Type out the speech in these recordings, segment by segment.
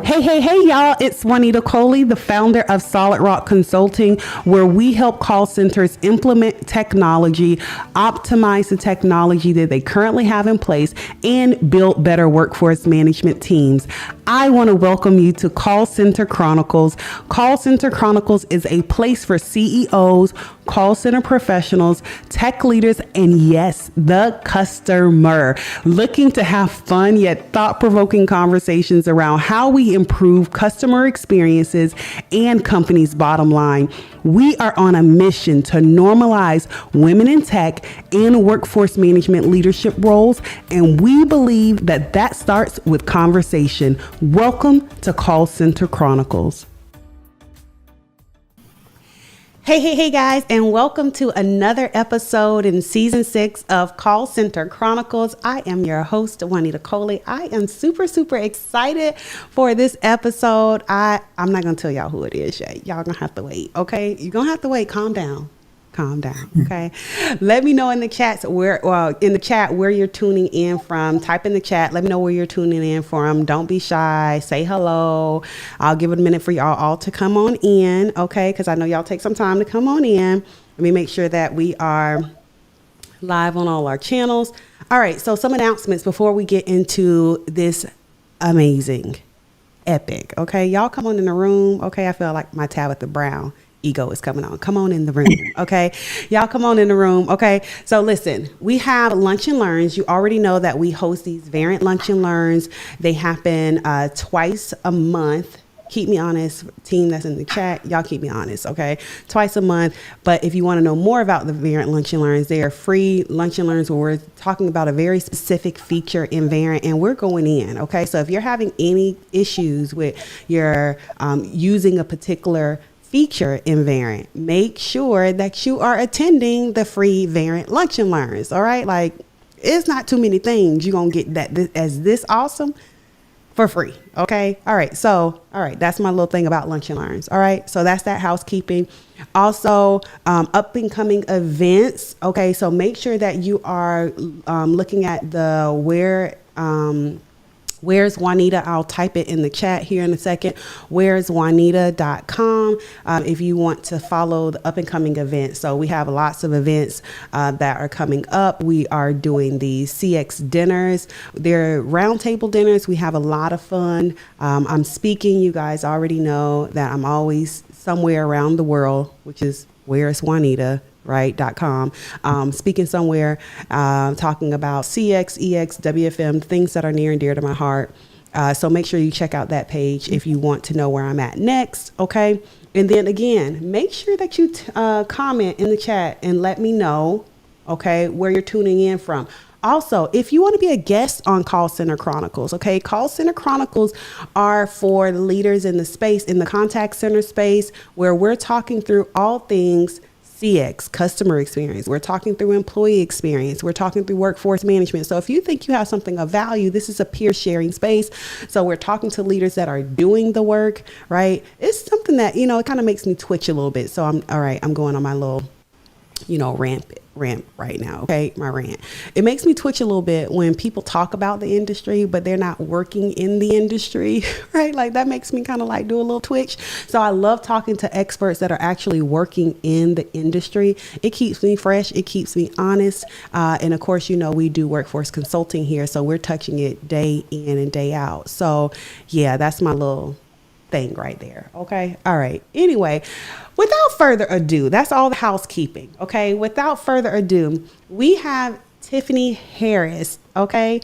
Hey, y'all. It's Juanita Coley, the founder of Solid Rock Consulting, where we help call centers implement technology, optimize the technology that they currently have in place, and build better workforce management teams. I want to welcome you to Call Center Chronicles. Call Center Chronicles is a place for CEOs, call center professionals, tech leaders, and yes, the customer, looking to have fun yet thought-provoking conversations around how we improve customer experiences and companies' bottom line. We are on a mission to normalize women in tech and workforce management leadership roles, and we believe that that starts with conversation. Welcome to Call Center Chronicles. Hey guys, and welcome to another episode in season 6 of Call Center Chronicles. I am your host, Juanita Coley. I am super excited for this episode. I'm not going to tell y'all who it is yet. Y'all going to have to wait, okay? You're going to have to wait. Calm down, okay? Let me know in the chat where you're tuning in from. Type in the chat. Let me know where you're tuning in from. Don't be shy. Say hello. I'll give it a minute for y'all all to come on in, okay? Because I know y'all take some time to come on in. Let me make sure that we are live on all our channels. All right, so some announcements before we get into this amazing, epic, okay? Y'all come on in the room, okay? I feel like my Tabitha Brown ego is coming on. Come on in the room, okay? Y'all come on in the room, okay? So listen, we have Lunch and Learns. You already know that we host these variant Lunch and Learns. They happen twice a month. Keep me honest, team that's in the chat, y'all keep me honest, okay? Twice a month. But if you want to know more about the variant Lunch and Learns, they are free Lunch and Learns where we're talking about a very specific feature in variant, and we're going in, okay? So if you're having any issues with your using a particular feature in variant, make sure that you are attending the free variant Lunch and Learns. All right, like it's not too many things you're gonna get this awesome for free. Okay, all right, that's my little thing about Lunch and Learns. All right, so that's that housekeeping. Also, up and coming events. Okay, so make sure that you are looking at the Where's Juanita? I'll type it in the chat here in a second. Where'sjuanita.com if you want to follow the up and coming events. So we have lots of events that are coming up. We are doing the CX dinners. They're roundtable dinners. We have a lot of fun. I'm speaking. You guys already know that I'm always somewhere around the world, which is Where's Juanita. .com, speaking somewhere, talking about CX, EX, WFM, things that are near and dear to my heart. So make sure you check out that page if you want to know where I'm at next. Okay. And then again, make sure that you comment in the chat and let me know, okay, where you're tuning in from. Also, if you want to be a guest on Call Center Chronicles, okay, Call Center Chronicles are for leaders in the space, in the contact center space, where we're talking through all things CX, customer experience. We're talking through employee experience. We're talking through workforce management. So if you think you have something of value, this is a peer sharing space. So we're talking to leaders that are doing the work, right? It's something that, it kind of makes me twitch a little bit. So I'm going on my little, rant right now. Okay. My rant. It makes me twitch a little bit when people talk about the industry, but they're not working in the industry, right? Like that makes me kind of like do a little twitch. So I love talking to experts that are actually working in the industry. It keeps me fresh. It keeps me honest. And of course, we do workforce consulting here. So we're touching it day in and day out. So yeah, that's my little thing right there. Okay. All right. Anyway, without further ado, that's all the housekeeping. Okay. Without further ado, we have Tiffany Harris, okay,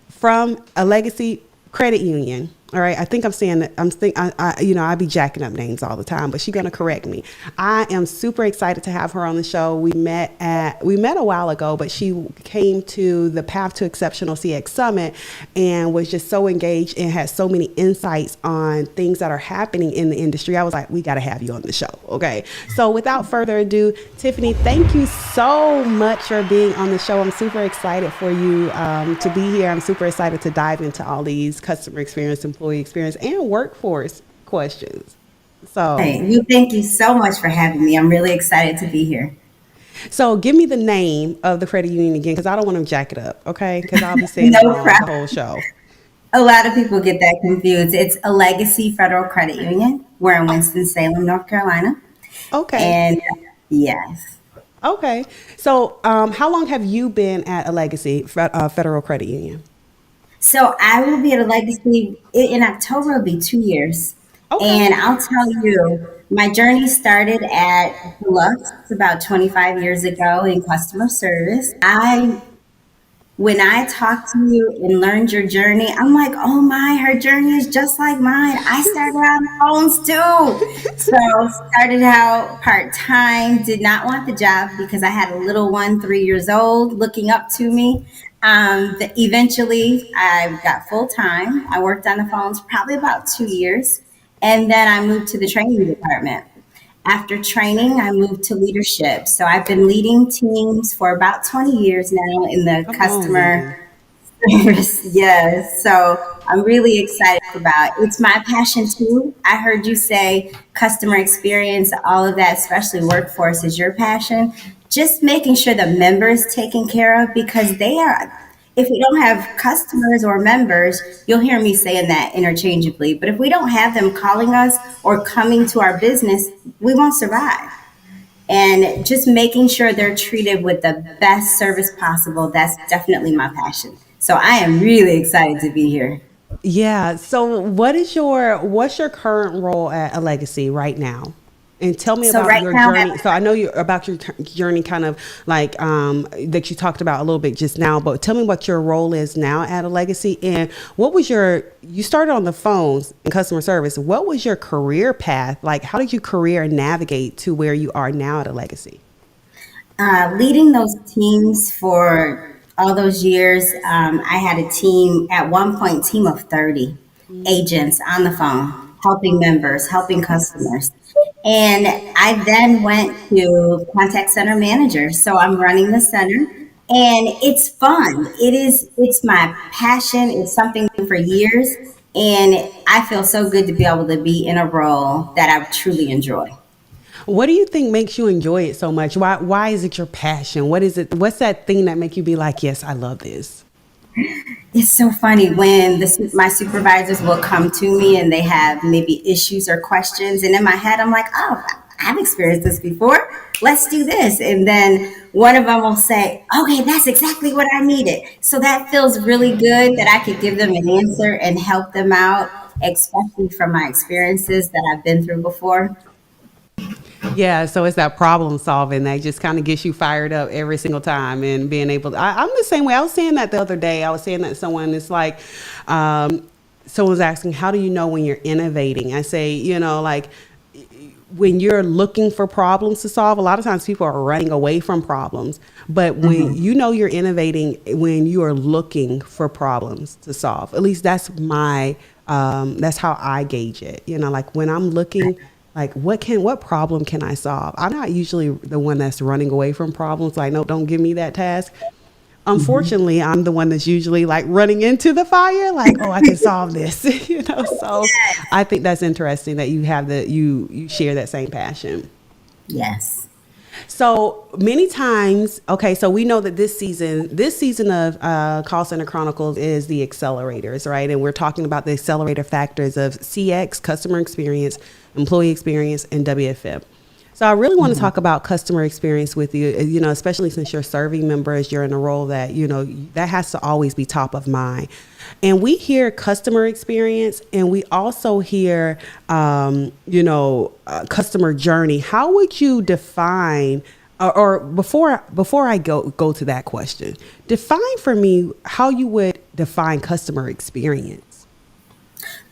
from a legacy credit union. All right. I think I'm saying that I be jacking up names all the time, but she's going to correct me. I am super excited to have her on the show. We met a while ago, but she came to the Path to Exceptional CX Summit and was just so engaged and had so many insights on things that are happening in the industry. I was like, we got to have you on the show. Okay. So without further ado, Tiffany, thank you so much for being on the show. I'm super excited for you to be here. I'm super excited to dive into all these customer experience, employee experience, and workforce questions. So hey, thank you so much for having me. I'm really excited to be here. So give me the name of the credit union again, because I don't want to jack it up, okay? Because I'll be saying it No wrong the problem. whole show. A lot of people get that confused. It's a Legacy Federal Credit Union. We're in Oh, Winston-Salem, North Carolina. okay. And yes. Okay. So, how long have you been at a Legacy Federal Credit Union? So I will be at a Legacy in October, it'll be 2 years. Okay. And I'll tell you, my journey started at Deluxe about 25 years ago in customer service. When I talked to you and learned your journey, I'm like, oh my, her journey is just like mine. I started out on phones too. So started out part time, did not want the job because I had a little one, 3 years old, looking up to me. Eventually, I got full time. I worked on the phones probably about 2 years, and then I moved to the training department. After training, I moved to leadership. So I've been leading teams for about 20 years now in the Come on, customer lady. service. Yes. So I'm really excited about it. It's my passion too. I heard you say customer experience, all of that, especially workforce, is your passion. Just making sure the members taken care of because they are. If we don't have customers or members, you'll hear me saying that interchangeably. But if we don't have them calling us or coming to our business, we won't survive. And just making sure they're treated with the best service possible, that's definitely my passion. So I am really excited to be here. Yeah. So, what's your current role at a Legacy right now? And tell me So about right your now, journey. So I know you about your journey, kind of like that you talked about a little bit just now. But tell me what your role is now at a Legacy, and what was your? You started on the phones in customer service. What was your career path like? How did you career navigate to where you are now at a Legacy? leading those teams for all those years, I had a team at one point, team of 30 agents on the phone, helping members, helping customers. And I then went to contact center manager. So I'm running the center and it's fun. It's my passion. It's something for years. And I feel so good to be able to be in a role that I truly enjoy. What do you think makes you enjoy it so much? Why is it your passion? What is it? What's that thing that make you be like, yes, I love this? It's so funny when my supervisors will come to me and they have maybe issues or questions. And in my head, I'm like, oh, I've experienced this before. Let's do this. And then one of them will say, okay, that's exactly what I needed. So that feels really good that I could give them an answer and help them out, especially from my experiences that I've been through before. Yeah, so it's that problem solving that just kind of gets you fired up every single time, and being able to, I'm the same way. I was saying that the other day. I was saying that to someone, it's like, someone was asking, how do you know when you're innovating? I say, like, when you're looking for problems to solve, a lot of times people are running away from problems. But when Mhm. you know you're innovating, when you are looking for problems to solve, at least that's how I gauge it. Like when I'm looking, like what problem can I solve? I'm not usually the one that's running away from problems. Like, no, don't give me that task. Unfortunately, I'm the one that's usually like running into the fire, like, oh, I can solve this, So I think that's interesting that you have you share that same passion. Yes. So many times, okay, so we know that this season of Call Center Chronicles is the accelerators, right? And we're talking about the accelerator factors of CX, customer experience, employee experience, and WFM. So I really want to Mhm. talk about customer experience with you, especially since you're serving members, you're in a role that, that has to always be top of mind. And we hear customer experience, and we also hear, customer journey. How would you define, or before I go to that question, define for me how you would define customer experience.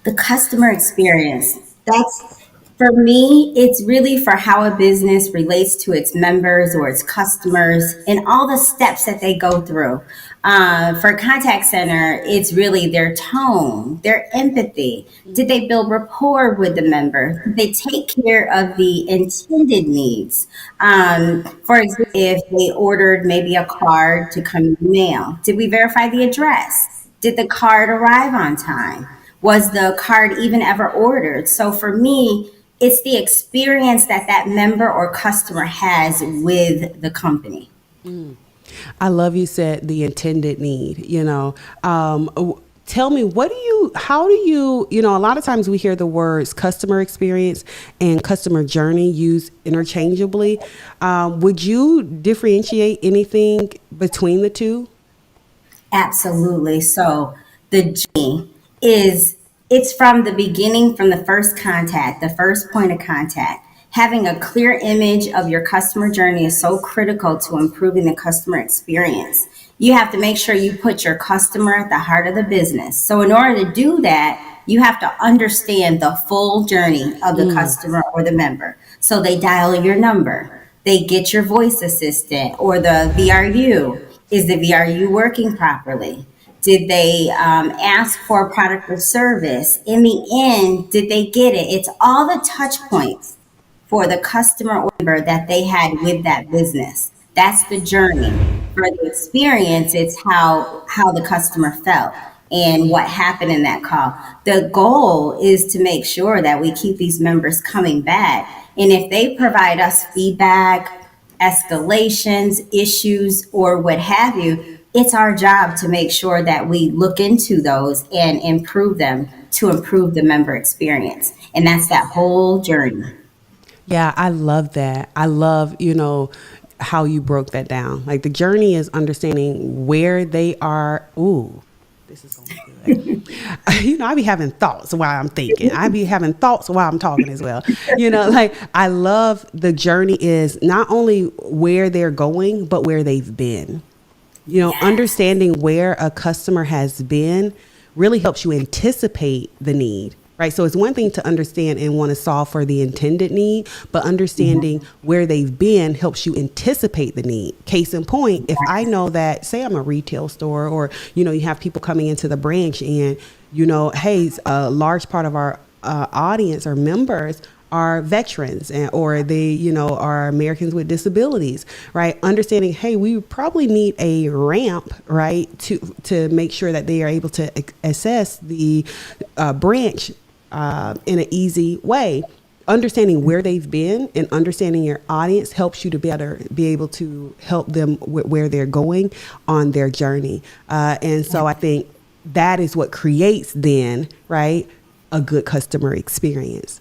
The customer experience. That's for me, it's really for how a business relates to its members or its customers and all the steps that they go through. For contact center, it's really their tone, their empathy. Did they build rapport with the member? Did they take care of the intended needs? For example, if they ordered maybe a card to come in the mail, did we verify the address? Did the card arrive on time? Was the card even ever ordered? So for me, It's the experience that that member or customer has with the company. I love you said the intended need, tell me, how do a lot of times we hear the words customer experience and customer journey used interchangeably. Would you differentiate anything between the two? Absolutely. So the journey is it's from the beginning, from the first contact, the first point of contact. Having a clear image of your customer journey is so critical to improving the customer experience. You have to make sure you put your customer at the heart of the business. So in order to do that, you have to understand the full journey of the customer or the member. So they dial your number, they get your voice assistant or the VRU. Is the VRU working properly? Did they ask for a product or service? In the end, did they get it? It's all the touch points for the customer or member that they had with that business. That's the journey. For the experience, it's how the customer felt and what happened in that call. The goal is to make sure that we keep these members coming back. And if they provide us feedback, escalations, issues, or what have you, it's our job to make sure that we look into those and improve them to improve the member experience. And that's that whole journey. Yeah, I love that. I love, how you broke that down. Like the journey is understanding where they are. Ooh, this is going to be good. I be having thoughts while I'm thinking. I be having thoughts while I'm talking as well. Like I love the journey is not only where they're going, but where they've been. Understanding where a customer has been really helps you anticipate the need. Right. So it's one thing to understand and want to solve for the intended need, but understanding where they've been helps you anticipate the need. Case in point, if I know that, say I'm a retail store or, you have people coming into the branch and, hey, a large part of our audience or members are veterans or they, are Americans with disabilities, right? Understanding, hey, we probably need a ramp, right, to make sure that they are able to access the branch in an easy way. Understanding where they've been and understanding your audience helps you to be able to help them where they're going on their journey. And so I think that is what creates then, right, a good customer experience.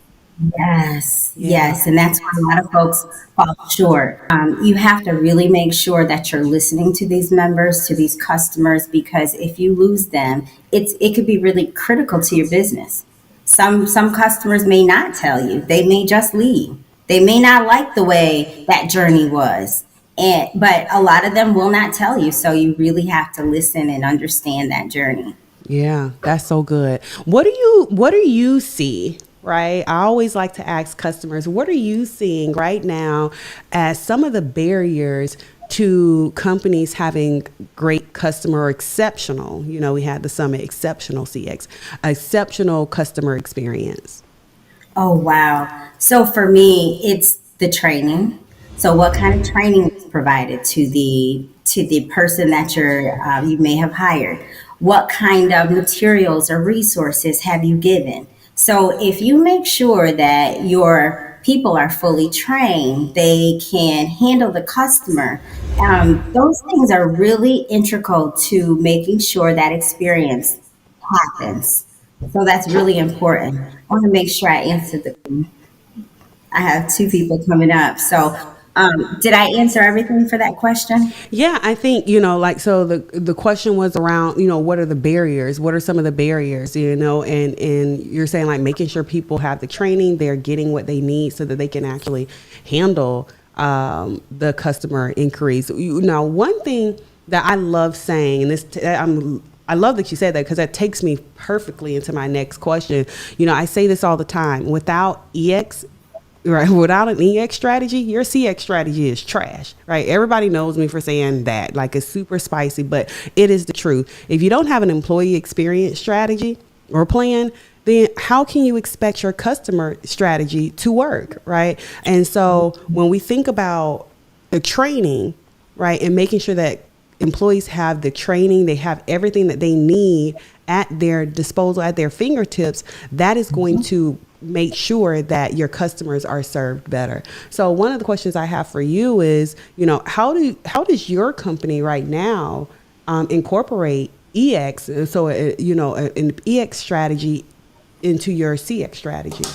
Yes, Yeah. yes. And that's where a lot of folks fall short. You have to really make sure that you're listening to these members, to these customers, because if you lose them, it could be really critical to your business. Some customers may not tell you. They may just leave. They may not like the way that journey was. But a lot of them will not tell you. So you really have to listen and understand that journey. Yeah, that's so good. What do you see? Right. I always like to ask customers, what are you seeing right now as some of the barriers to companies having great customer or exceptional, we had the summit exceptional CX, exceptional customer experience? Oh, wow. So for me, it's the training. So what kind of training is provided to the person that you may have hired? What kind of materials or resources have you given? So if you make sure that your people are fully trained, they can handle the customer. Those things are really integral to making sure that experience happens. So that's really important. I want to make sure I answered I have two people coming up. So, did I answer everything for that question? Yeah, I think, so the question was around, what are the barriers? What are some of the barriers, and you're saying like making sure people have the training, they're getting what they need so that they can actually handle the customer inquiries. Now, one thing that I love saying, and I love that you said that because that takes me perfectly into my next question. I say this all the time. Without EX, right, without an EX strategy, your CX strategy is trash, right? Everybody knows me for saying that, like it's super spicy, but it is the truth. If you don't have an employee experience strategy or plan, then how can you expect your customer strategy to work, right? And so when we think about the training, right, and making sure that employees have the training, they have everything that they need at their disposal, at their fingertips, that is going to make sure that your customers are served better. So one of the questions I have for you is, how does your company right now incorporate EX, so an EX strategy into your CX strategy?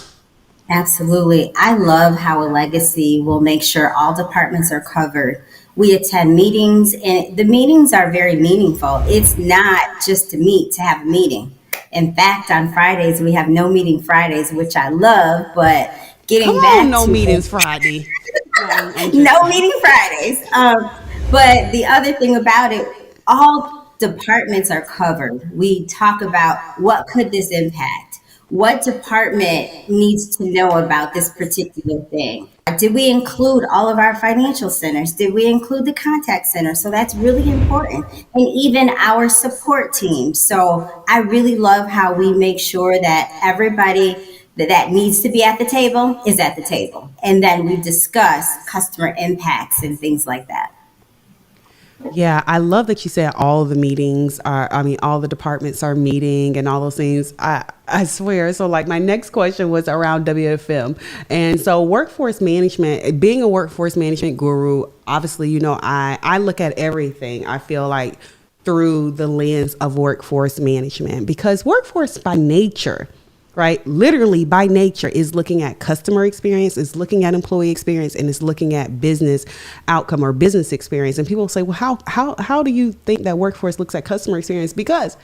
Absolutely. I love how a legacy will make sure all departments are covered. We attend meetings, and the meetings are very meaningful. It's not just to meet to have a meeting. In fact, on Fridays, we have no meeting Fridays, which I love, but Come getting on, back no to meetings it, Friday. No, I'm just no meeting Fridays. But the other thing about it, all departments are covered. We talk about what could this impact? What department needs to know about this particular thing? Did we include all of our financial centers? Did we include the contact center? So that's really important. And even our support team. So I really love how we make sure that everybody that needs to be at the table is at the table. And then we discuss customer impacts and things like that. Yeah, I love that you said all the meetings are, I mean, all the departments are meeting and all those things. I swear. So, like, my next question was around WFM. And so, workforce management, being a workforce management guru, obviously, I look at everything, I feel like, through the lens of workforce management, because workforce by nature, right? Literally by nature is looking at customer experience, is looking at employee experience, and is looking at business outcome or business experience. And people say, well, how do you think that workforce looks at customer experience? Because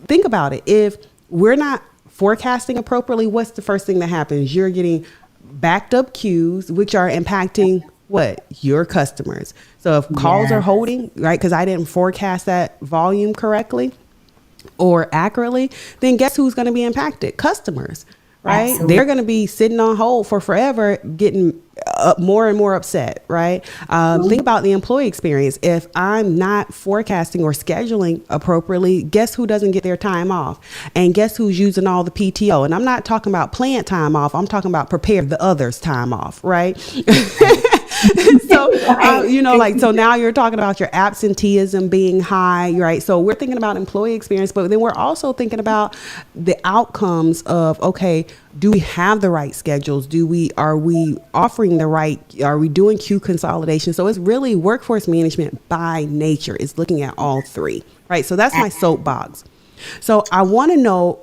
think about it. If we're not forecasting appropriately, what's the first thing that happens? You're getting backed up queues, which are impacting what? Your customers. So if calls are Yes, holding, right? Because I didn't forecast that volume correctly or accurately, then guess who's going to be impacted? Customers, right? They're absolutely. going to be sitting on hold for forever, getting more and more upset, right? Think about the employee experience. If I'm not forecasting or scheduling appropriately, guess who doesn't get their time off? And guess who's using all the PTO? And I'm not talking about planned time off. I'm talking about prepare the others time off, right? So, Right. so now you're talking about your absenteeism being high, right? So we're thinking about employee experience, but then we're also thinking about the outcomes of, okay, do we have the right schedules? Are we offering are we doing queue consolidation? So it's really workforce management by nature is looking at all three, right? So that's my soapbox. So I want to know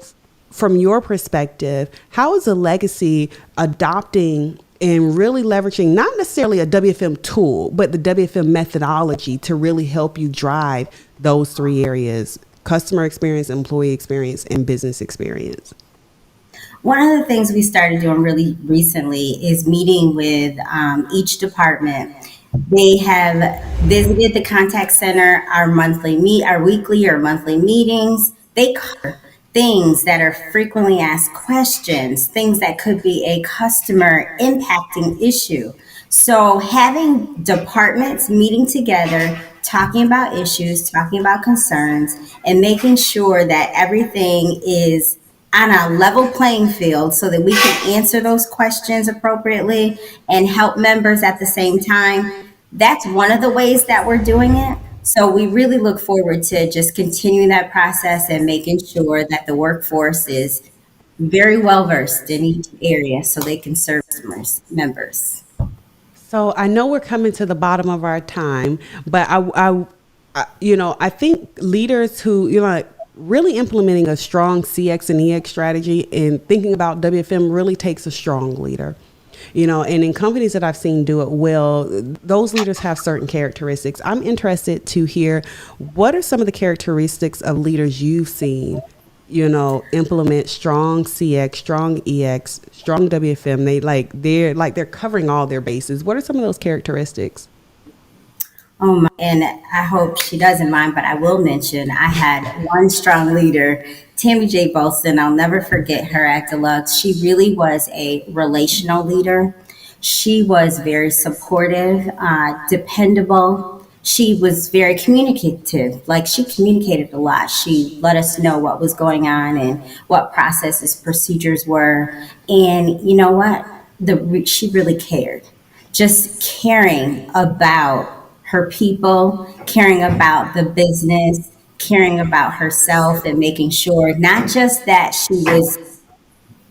from your perspective, how is the legacy adopting and really leveraging not necessarily a WFM tool, but the WFM methodology to really help you drive those three areas: customer experience, employee experience, and business experience? One of the things we started doing really recently is meeting with each department. They have visited the contact center, our weekly or monthly meetings. They cover things that are frequently asked questions, things that could be a customer impacting issue. So having departments meeting together, talking about issues, talking about concerns, and making sure that everything is on a level playing field so that we can answer those questions appropriately and help members at the same time. That's one of the ways that we're doing it. So we really look forward to just continuing that process and making sure that the workforce is very well versed in each area so they can serve customers, members. So I know we're coming to the bottom of our time, but I think leaders who, like really implementing a strong CX and EX strategy and thinking about WFM really takes a strong leader. And in companies that I've seen do it well, those leaders have certain characteristics. I'm interested to hear, what are some of the characteristics of leaders you've seen, implement strong CX, strong EX, strong WFM. They're covering all their bases. What are some of those characteristics? Oh my, and I hope she doesn't mind, but I will mention I had one strong leader, Tammy J. Bolson. I'll never forget her at Deluxe. She really was a relational leader. She was very supportive, dependable. She was very communicative. Like she communicated a lot. She let us know what was going on and what processes, procedures were. And you know what? She really cared, just caring about her people, caring about the business, caring about herself, and making sure not just that she was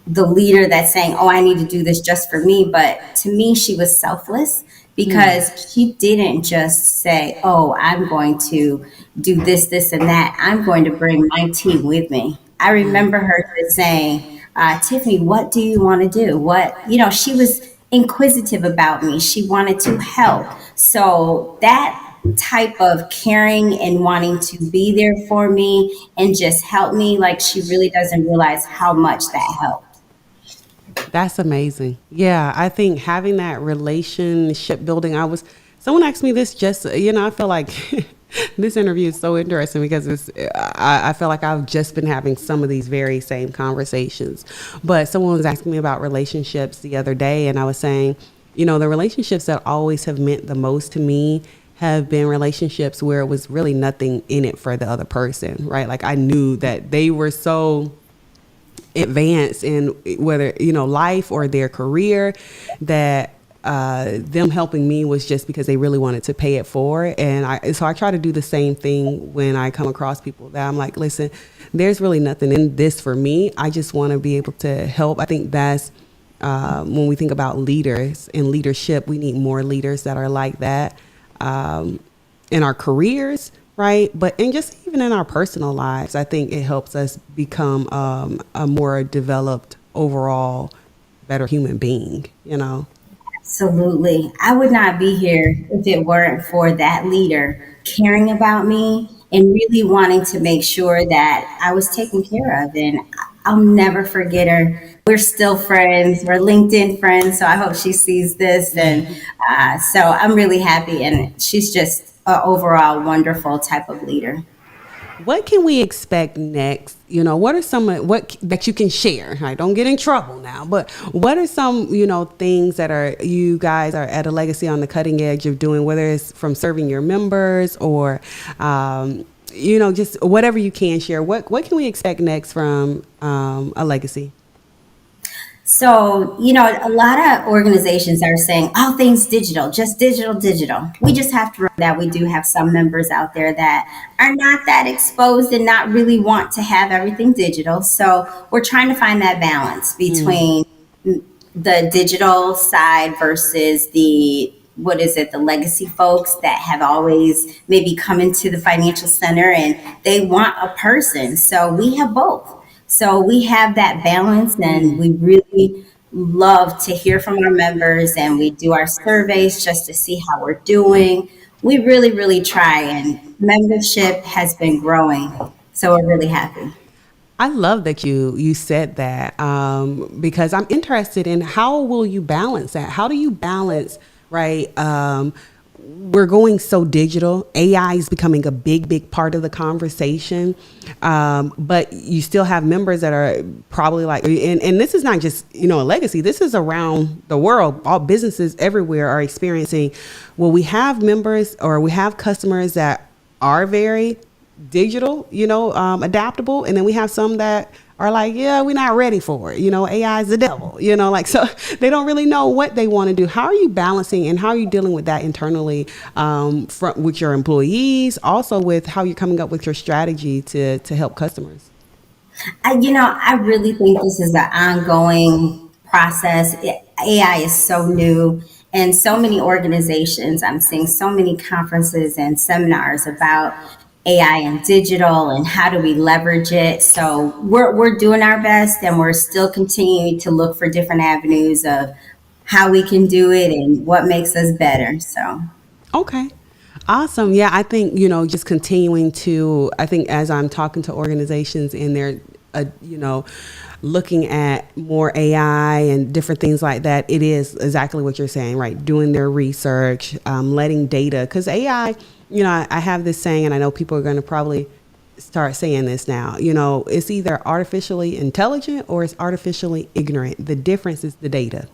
the leader that's saying, "Oh, I need to do this just for me." But to me, she was selfless because she didn't just say, "Oh, I'm going to do this, this, and that. I'm going to bring my team with me." I remember her just saying, "Tiffany, what do you want to do? What, she was inquisitive about me. She wanted to help. So that type of caring and wanting to be there for me and just help me, like, she really doesn't realize how much that helped. That's amazing. Yeah, I think having that relationship building, someone asked me this just, I feel like this interview is so interesting because I feel like I've just been having some of these very same conversations. But someone was asking me about relationships the other day, and I was saying, the relationships that always have meant the most to me have been relationships where it was really nothing in it for the other person, right? Like I knew that they were so advance in whether life or their career that them helping me was just because they really wanted to pay it forward. And so I try to do the same thing when I come across people that I'm like, listen, there's really nothing in this for me. I just want to be able to help. I think that's when we think about leaders and leadership, we need more leaders that are like that in our careers, right? But and just even in our personal lives, I think it helps us become a more developed, overall, better human being. Absolutely. I would not be here if it weren't for that leader caring about me and really wanting to make sure that I was taken care of. And I'll never forget her. We're still friends. We're LinkedIn friends. So I hope she sees this. And so I'm really happy. And she's just an overall wonderful type of leader. What can we expect next? What are some what that you can share? I don't get in trouble now, but what are some things that you guys are at a legacy on the cutting edge of doing, whether it's from serving your members or just whatever you can share. What can we expect next from a legacy? So, a lot of organizations are saying all things digital, just digital, digital. We just have to remember that we do have some members out there that are not that exposed and not really want to have everything digital. So, we're trying to find that balance between the digital side versus the legacy folks that have always maybe come into the financial center and they want a person. So, we have both. So we have that balance, and we really love to hear from our members, and we do our surveys just to see how we're doing. We really, really try, and membership has been growing. So we're really happy. I love that you said that because I'm interested in how will you balance that? How do you balance, right? We're going so digital. AI is becoming a big, big part of the conversation. But you still have members that are probably like, and this is not just, a legacy. This is around the world. All businesses everywhere are experiencing, well, we have members or we have customers that are very digital, adaptable. And then we have some that are like, yeah, we're not ready for it. AI is the devil, so they don't really know what they want to do. How are you balancing and how are you dealing with that internally with your employees, also with how you're coming up with your strategy to help customers? I really think this is an ongoing process. AI is so new, and so many organizations, I'm seeing so many conferences and seminars about AI and digital and how do we leverage it. So we're doing our best, and we're still continuing to look for different avenues of how we can do it and what makes us better. So Okay. Awesome. Yeah, I think, just continuing to, I think as I'm talking to organizations and they're, looking at more AI and different things like that, it is exactly what you're saying, right? Doing their research, letting data, because AI, I have this saying, and I know people are going to probably start saying this now, it's either artificially intelligent or it's artificially ignorant. The difference is the data.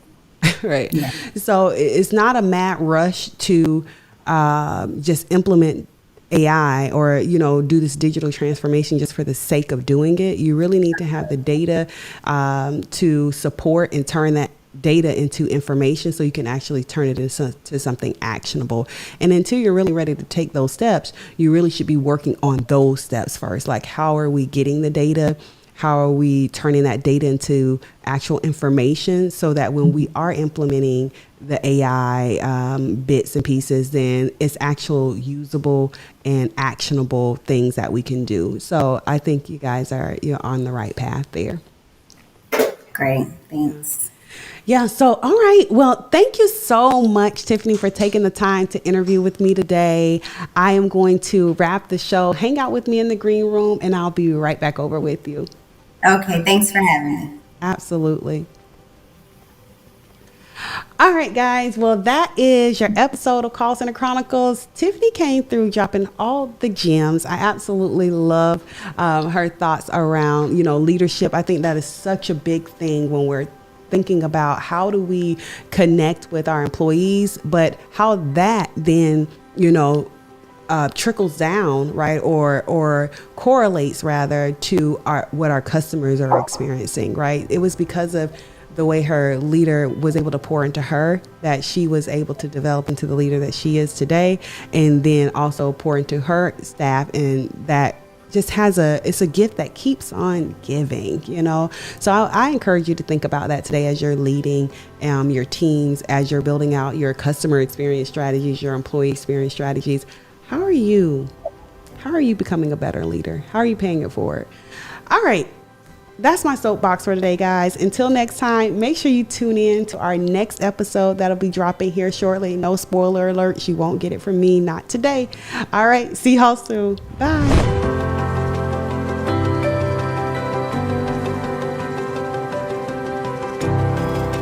Right. Yeah. So it's not a mad rush to just implement AI or, do this digital transformation just for the sake of doing it. You really need to have the data to support and turn that data into information so you can actually turn it into something actionable. And until you're really ready to take those steps, you really should be working on those steps first. Like, how are we getting the data? how are we turning that data into actual information so that when we are implementing the AI bits and pieces, then it's actual usable and actionable things that we can do. So I think you guys you're on the right path there. Great. Thanks. Yeah. So, all right. Well, thank you so much, Tiffany, for taking the time to interview with me today. I am going to wrap the show. Hang out with me in the green room, and I'll be right back over with you. Okay. Thanks for having me. Absolutely. All right, guys. Well, that is your episode of Call Center Chronicles. Tiffany came through dropping all the gems. I absolutely love her thoughts around, leadership. I think that is such a big thing when we're thinking about how do we connect with our employees, but how that then, trickles down, right? Or correlates rather to what our customers are experiencing, right? It was because of the way her leader was able to pour into her that she was able to develop into the leader that she is today, and then also pour into her staff, and that just it's a gift that keeps on giving, So I encourage you to think about that today as you're leading your teams, as you're building out your customer experience strategies, your employee experience strategies. How are you becoming a better leader? How are you paying it forward? All right. That's my soapbox for today, guys. Until next time, make sure you tune in to our next episode that'll be dropping here shortly. No spoiler alerts. You won't get it from me, not today. All right. See y'all soon. Bye.